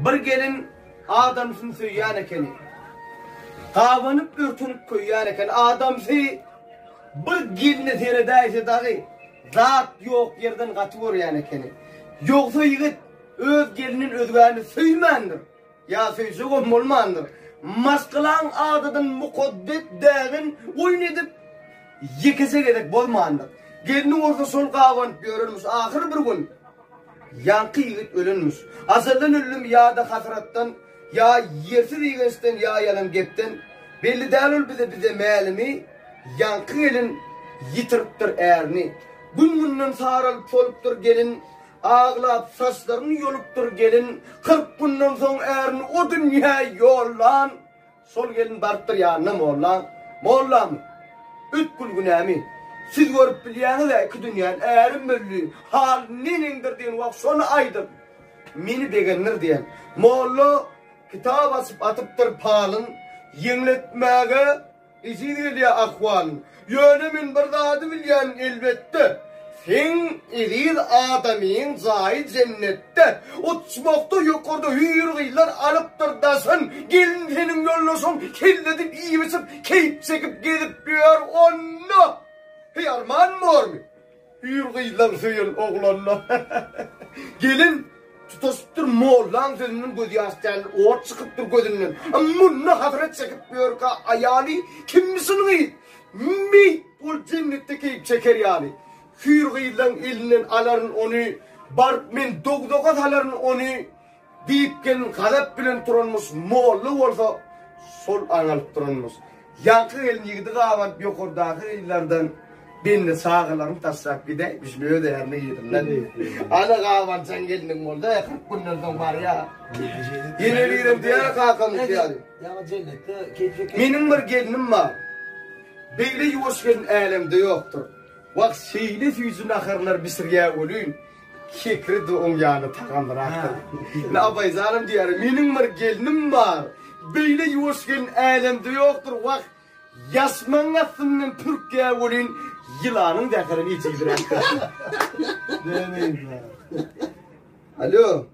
Bir gelin adamsın söyleyen ekeni. Kavanıp ürtünüp koyuyan eken adamsı bir gelini teredeyse dahi zat yok yerden kaçıyor yani ekeni. Yoksa yigit öz gelinin özgürlüğünü söymendir. Ya söyleyecek olmandır. Maskılan adadan mukaddet dağın oyun edip yekese gerek bolmandır. Gelinin orta sol kavanıp görülmüş. Ahir bir gün yankı yigit ölünmüş. Asıldan ölüm ya da hasrattan ya yersiz yigesten ya yalan gepten belli değil bize məlimi yankı elin yitiriptir erini. Gün sarılıp soluptur gelin ağlap saçlarını yoluptur gelin 40 günden son erini o dünya yollan sol gelin barıptır yanına mollam 3 gün günemi siz görüp biliyeniz ya iki dünyanın erin böllüğü hal nenindir diyen vak sonu aydır meni begenir diyen mollu kitap asıp atıptır palın yeniletmeye izin ediyor akvalın yönemin bir dadı bilyen elbette sen ediz adamın zahid cennette uçmakta yukarıda hürgüyler alıptır dasın gelin senin yollusun kelledip iyi misip keyip çekip gidip diyor onunla hey arman mı var mı? Hürgüyler söyleyin oğlanla gelin tutasıptır moğlan sözünün gözü yastıyan oğut çıkıptır gözünün munna hazret çekip diyor ki ayali kim misin gıyı? Mi ol cennette keyip çeker yani hürgüyler elinden aların onu barıp men dogdogat aların onu deyip gelin gazap bilen turanmış moğlu olsa sol analıp turanmış yankı elin yigdi kavat yokordaki illerden ben de sağlarım tasrak bir de biz böyle değerli yedim lan. Ana kavan sen geldin orada ya 40 günden var ya. Yine lirim diye kalkamış yani. Ya cennette keyifli. Benim bir gelinim var. Böyle yuvuşken alemde yoktur. Bak şeyle yüzün ahırlar bisirge oluyun. Kekri de on yanı takandır aktır. Ne yapayız alem diyor. Benim bir gelinim var. Böyle yuvuşken alemde yoktur. Bak yasman aslının Türkiye oluyun. Yılanın dekarını içidir. Demeyin lan. Alo.